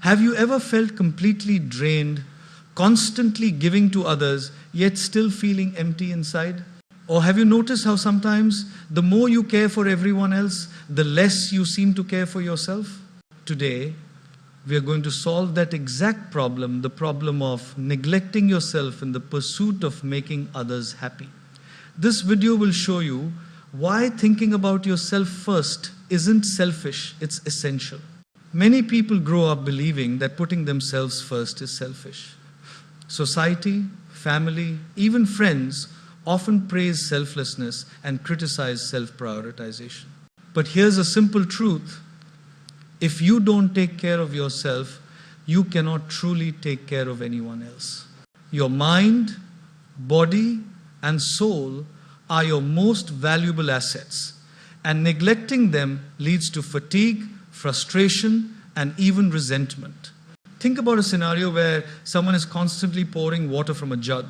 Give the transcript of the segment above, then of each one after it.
Have you ever felt completely drained, constantly giving to others, yet still feeling empty inside? Or have you noticed how sometimes the more you care for everyone else, the less you seem to care for yourself? Today, we are going to solve that exact problem, the problem of neglecting yourself in the pursuit of making others happy. This video will show you why thinking about yourself first isn't selfish, it's essential. Many people grow up believing that putting themselves first is selfish. Society, family, even friends often praise selflessness and criticize self-prioritization. But here's a simple truth. If you don't take care of yourself, you cannot truly take care of anyone else. Your mind, body, and soul are your most valuable assets, and neglecting them leads to fatigue, frustration, and even resentment. Think about a scenario where someone is constantly pouring water from a jug.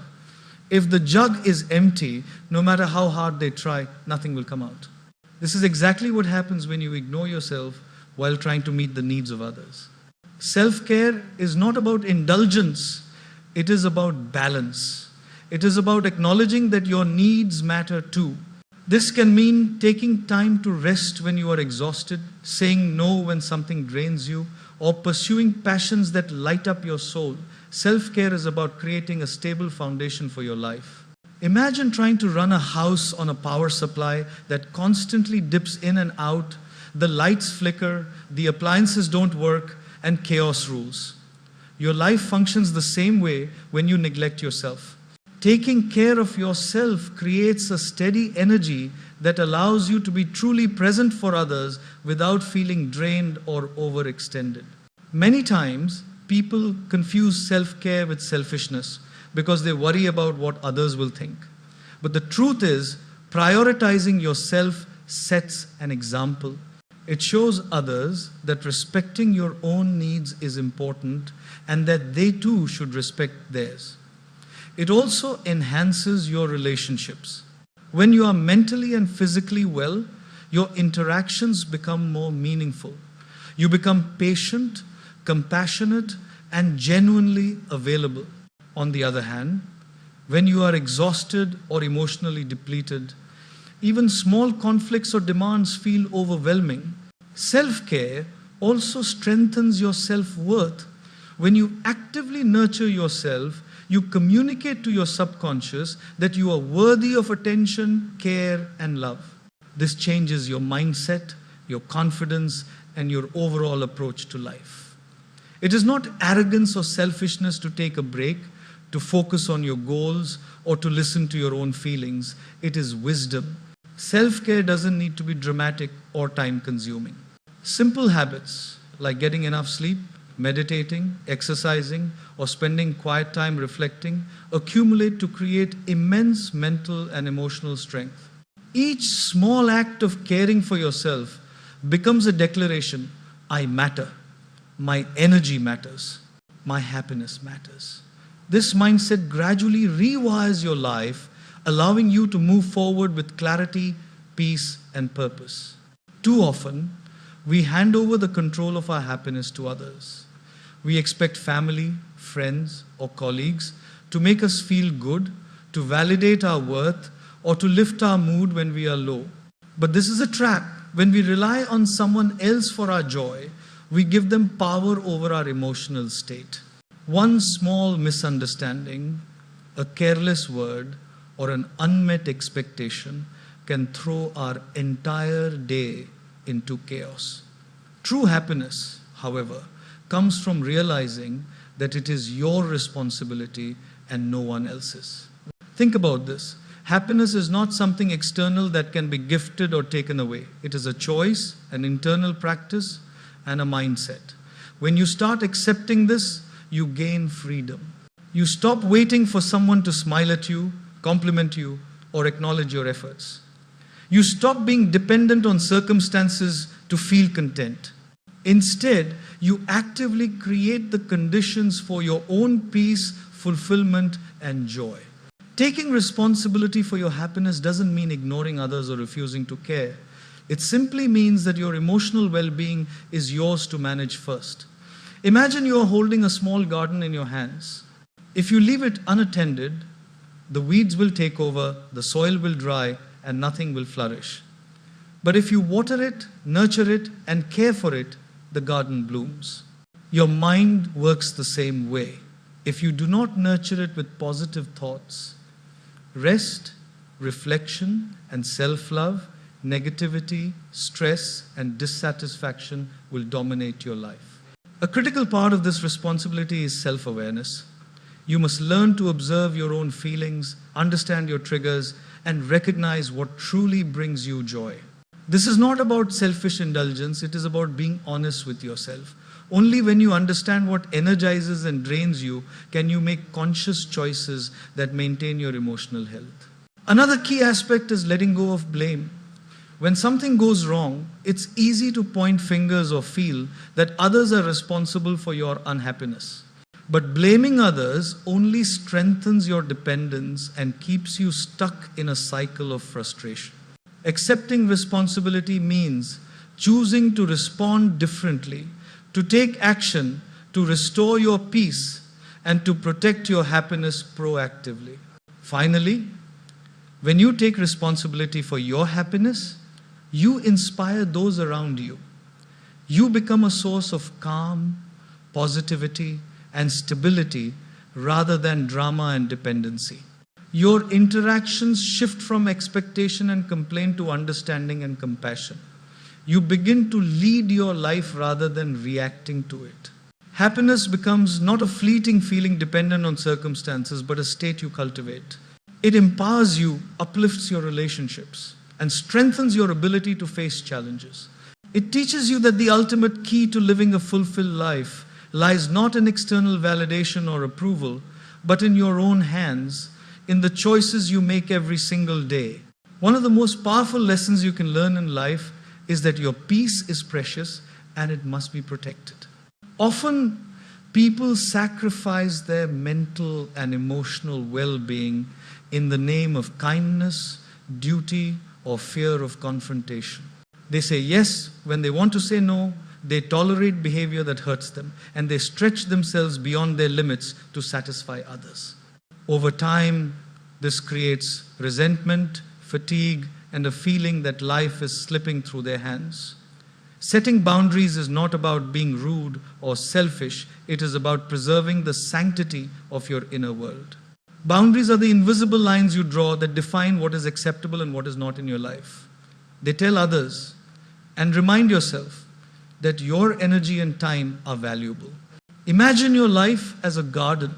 If the jug is empty, no matter how hard they try, nothing will come out. This is exactly what happens when you ignore yourself while trying to meet the needs of others. Self-care is not about indulgence, it is about balance. It is about acknowledging that your needs matter too. This can mean taking time to rest when you are exhausted, saying no when something drains you, or pursuing passions that light up your soul. Self-care is about creating a stable foundation for your life. Imagine trying to run a house on a power supply that constantly dips in and out. The lights flicker, the appliances don't work, and chaos rules. Your life functions the same way when you neglect yourself. Taking care of yourself creates a steady energy that allows you to be truly present for others without feeling drained or overextended. Many times, people confuse self-care with selfishness because they worry about what others will think. But the truth is, prioritizing yourself sets an example. It shows others that respecting your own needs is important and that they too should respect theirs. It also enhances your relationships. When you are mentally and physically well, your interactions become more meaningful. You become patient, compassionate, and genuinely available. On the other hand, when you are exhausted or emotionally depleted, even small conflicts or demands feel overwhelming. Self-care also strengthens your self-worth. When you actively nurture yourself, you communicate to your subconscious that you are worthy of attention, care, and love. This changes your mindset, your confidence, and your overall approach to life. It is not arrogance or selfishness to take a break, to focus on your goals, or to listen to your own feelings. It is wisdom. Self-care doesn't need to be dramatic or time-consuming. Simple habits like getting enough sleep, meditating, exercising, or spending quiet time reflecting accumulate to create immense mental and emotional strength. Each small act of caring for yourself becomes a declaration: I matter, my energy matters, my happiness matters. This mindset gradually rewires your life, allowing you to move forward with clarity, peace, and purpose. Too often, we hand over the control of our happiness to others. We expect family, friends, or colleagues to make us feel good, to validate our worth, or to lift our mood when we are low. But this is a trap. When we rely on someone else for our joy, we give them power over our emotional state. One small misunderstanding, a careless word, or an unmet expectation can throw our entire day into chaos. True happiness, however, comes from realizing that it is your responsibility and no one else's. Think about this. Happiness is not something external that can be gifted or taken away. It is a choice, an internal practice, and a mindset. When you start accepting this, you gain freedom. You stop waiting for someone to smile at you, compliment you, or acknowledge your efforts. You stop being dependent on circumstances to feel content. Instead, you actively create the conditions for your own peace, fulfillment, and joy. Taking responsibility for your happiness doesn't mean ignoring others or refusing to care. It simply means that your emotional well-being is yours to manage first. Imagine you are holding a small garden in your hands. If you leave it unattended, the weeds will take over, the soil will dry, and nothing will flourish. But if you water it, nurture it, and care for it, the garden blooms. Your mind works the same way. If you do not nurture it with positive thoughts, rest, reflection, and self-love, negativity, stress, and dissatisfaction will dominate your life. A critical part of this responsibility is self-awareness. You must learn to observe your own feelings, understand your triggers, and recognize what truly brings you joy. This is not about selfish indulgence, it is about being honest with yourself. Only when you understand what energizes and drains you can you make conscious choices that maintain your emotional health. Another key aspect is letting go of blame. When something goes wrong, it's easy to point fingers or feel that others are responsible for your unhappiness. But blaming others only strengthens your dependence and keeps you stuck in a cycle of frustration. Accepting responsibility means choosing to respond differently, to take action, to restore your peace, and to protect your happiness proactively. Finally, when you take responsibility for your happiness, you inspire those around you. You become a source of calm, positivity, and stability rather than drama and dependency. Your interactions shift from expectation and complaint to understanding and compassion. You begin to lead your life rather than reacting to it. Happiness becomes not a fleeting feeling dependent on circumstances, but a state you cultivate. It empowers you, uplifts your relationships, and strengthens your ability to face challenges. It teaches you that the ultimate key to living a fulfilled life lies not in external validation or approval, but in your own hands, in the choices you make every single day. One of the most powerful lessons you can learn in life is that your peace is precious and it must be protected. Often, people sacrifice their mental and emotional well-being in the name of kindness, duty, or fear of confrontation. They say yes when they want to say no, they tolerate behavior that hurts them, and they stretch themselves beyond their limits to satisfy others. Over time, this creates resentment, fatigue, and a feeling that life is slipping through their hands. Setting boundaries is not about being rude or selfish, it is about preserving the sanctity of your inner world. Boundaries are the invisible lines you draw that define what is acceptable and what is not in your life. They tell others and remind yourself that your energy and time are valuable. Imagine your life as a garden.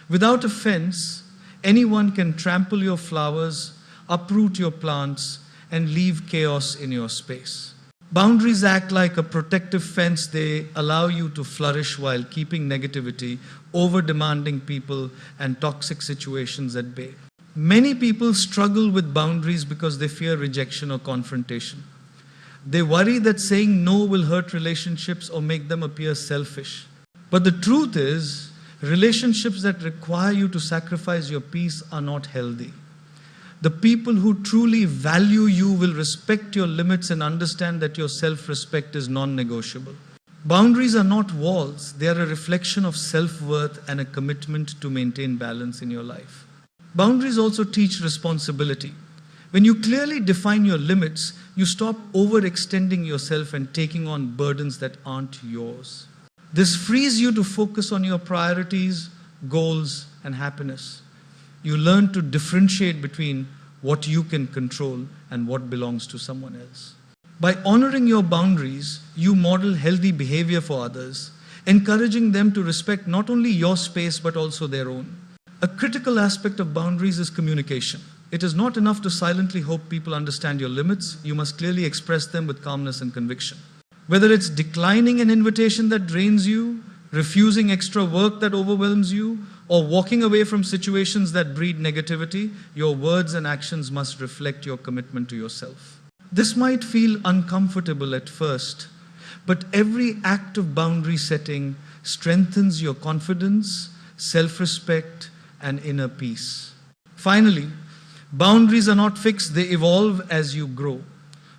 Without a fence, anyone can trample your flowers, uproot your plants, and leave chaos in your space. Boundaries act like a protective fence. They allow you to flourish while keeping negativity, over-demanding people, and toxic situations at bay. Many people struggle with boundaries because they fear rejection or confrontation. They worry that saying no will hurt relationships or make them appear selfish. But the truth is, relationships that require you to sacrifice your peace are not healthy. The people who truly value you will respect your limits and understand that your self-respect is non-negotiable. Boundaries are not walls, they are a reflection of self-worth and a commitment to maintain balance in your life. Boundaries also teach responsibility. When you clearly define your limits, you stop overextending yourself and taking on burdens that aren't yours. This frees you to focus on your priorities, goals, and happiness. You learn to differentiate between what you can control and what belongs to someone else. By honoring your boundaries, you model healthy behavior for others, encouraging them to respect not only your space but also their own. A critical aspect of boundaries is communication. It is not enough to silently hope people understand your limits. You must clearly express them with calmness and conviction. Whether it's declining an invitation that drains you, refusing extra work that overwhelms you, or walking away from situations that breed negativity, your words and actions must reflect your commitment to yourself. This might feel uncomfortable at first, but every act of boundary setting strengthens your confidence, self-respect, and inner peace. Finally, boundaries are not fixed, they evolve as you grow.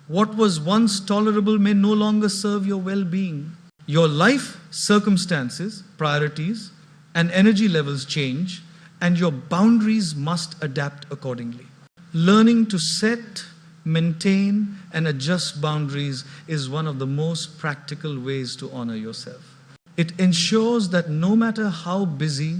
What was once tolerable may no longer serve your well-being. Your life circumstances, priorities, and energy levels change, and your boundaries must adapt accordingly. Learning to set, maintain, and adjust boundaries is one of the most practical ways to honor yourself. It ensures that no matter how busy,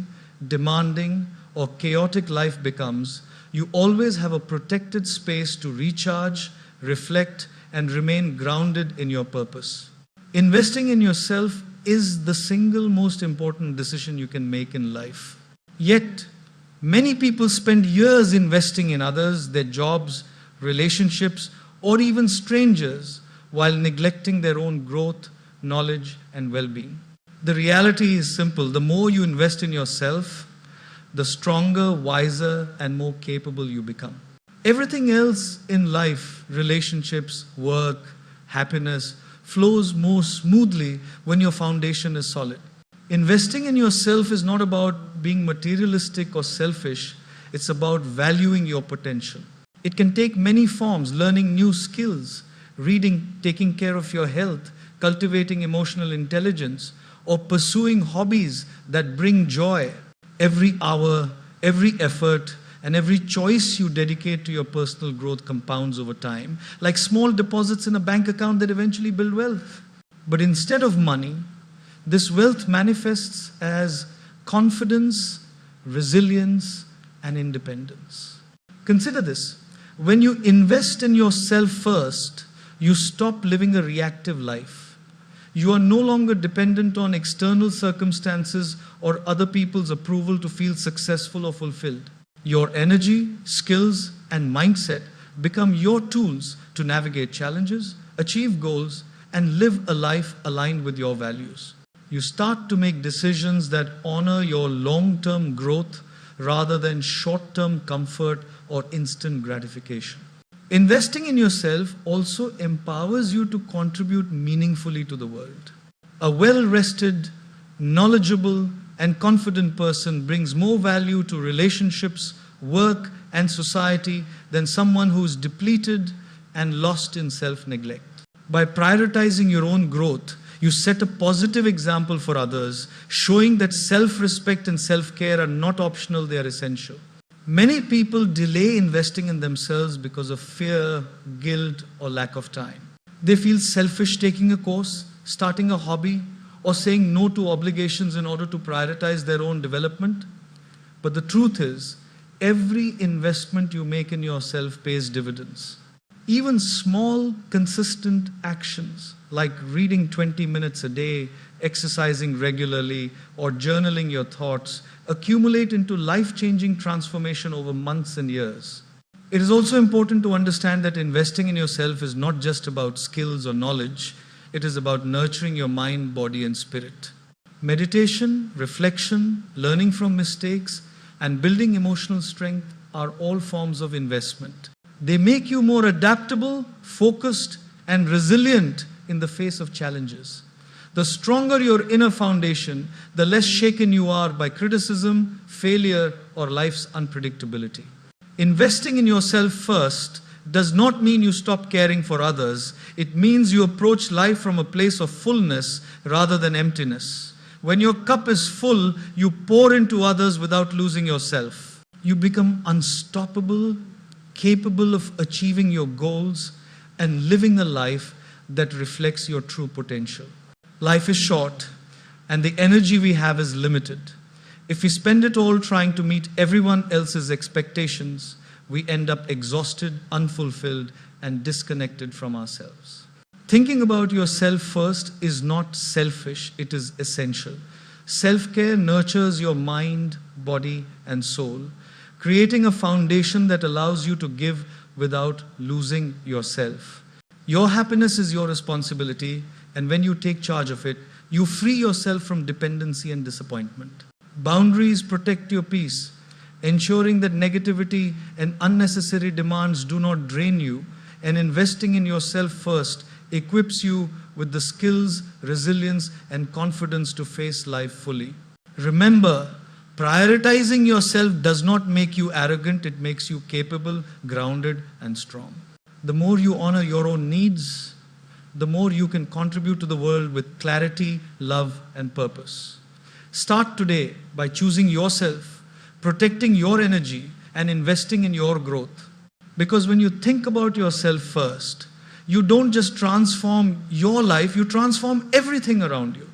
demanding, or chaotic life becomes, you always have a protected space to recharge, reflect, and remain grounded in your purpose. Investing in yourself is the single most important decision you can make in life. Yet, many people spend years investing in others, their jobs, relationships, or even strangers, while neglecting their own growth, knowledge, and well-being. The reality is simple. The more you invest in yourself, the stronger, wiser, and more capable you become. Everything else in life, relationships, work, happiness, flows more smoothly when your foundation is solid. Investing in yourself is not about being materialistic or selfish. It's about valuing your potential. It can take many forms: learning new skills, reading, taking care of your health, cultivating emotional intelligence, or pursuing hobbies that bring joy. Every hour, every effort, and every choice you dedicate to your personal growth compounds over time, like small deposits in a bank account that eventually build wealth. But instead of money, this wealth manifests as confidence, resilience, and independence. Consider this. When you invest in yourself first, you stop living a reactive life. You are no longer dependent on external circumstances or other people's approval to feel successful or fulfilled. Your energy, skills, and mindset become your tools to navigate challenges, achieve goals, and live a life aligned with your values. You start to make decisions that honor your long-term growth rather than short-term comfort or instant gratification. Investing in yourself also empowers you to contribute meaningfully to the world. A well-rested, knowledgeable, and confident person brings more value to relationships, work, and society than someone who is depleted and lost in self-neglect. By prioritizing your own growth, you set a positive example for others, showing that self-respect and self-care are not optional, they are essential. Many people delay investing in themselves because of fear, guilt, or lack of time. They feel selfish taking a course, starting a hobby, or saying no to obligations in order to prioritize their own development. But the truth is, every investment you make in yourself pays dividends. Even small, consistent actions like reading 20 minutes a day, exercising regularly, or journaling your thoughts accumulate into life-changing transformation over months and years. It is also important to understand that investing in yourself is not just about skills or knowledge. It is about nurturing your mind, body, and spirit. Meditation, reflection, learning from mistakes, and building emotional strength are all forms of investment. They make you more adaptable, focused, and resilient in the face of challenges. The stronger your inner foundation, the less shaken you are by criticism, failure, or life's unpredictability. Investing in yourself first does not mean you stop caring for others. It means you approach life from a place of fullness rather than emptiness. When your cup is full, you pour into others without losing yourself. You become unstoppable, capable of achieving your goals, and living a life that reflects your true potential. Life is short, and the energy we have is limited. If we spend it all trying to meet everyone else's expectations, we end up exhausted, unfulfilled, and disconnected from ourselves. Thinking about yourself first is not selfish, it is essential. Self-care nurtures your mind, body, and soul, creating a foundation that allows you to give without losing yourself. Your happiness is your responsibility, and when you take charge of it, you free yourself from dependency and disappointment. Boundaries protect your peace, ensuring that negativity and unnecessary demands do not drain you, and investing in yourself first equips you with the skills, resilience, and confidence to face life fully. Remember, prioritizing yourself does not make you arrogant, it makes you capable, grounded, and strong. The more you honor your own needs, the more you can contribute to the world with clarity, love, and purpose. Start today by choosing yourself, protecting your energy, and investing in your growth. Because when you think about yourself first, you don't just transform your life, you transform everything around you.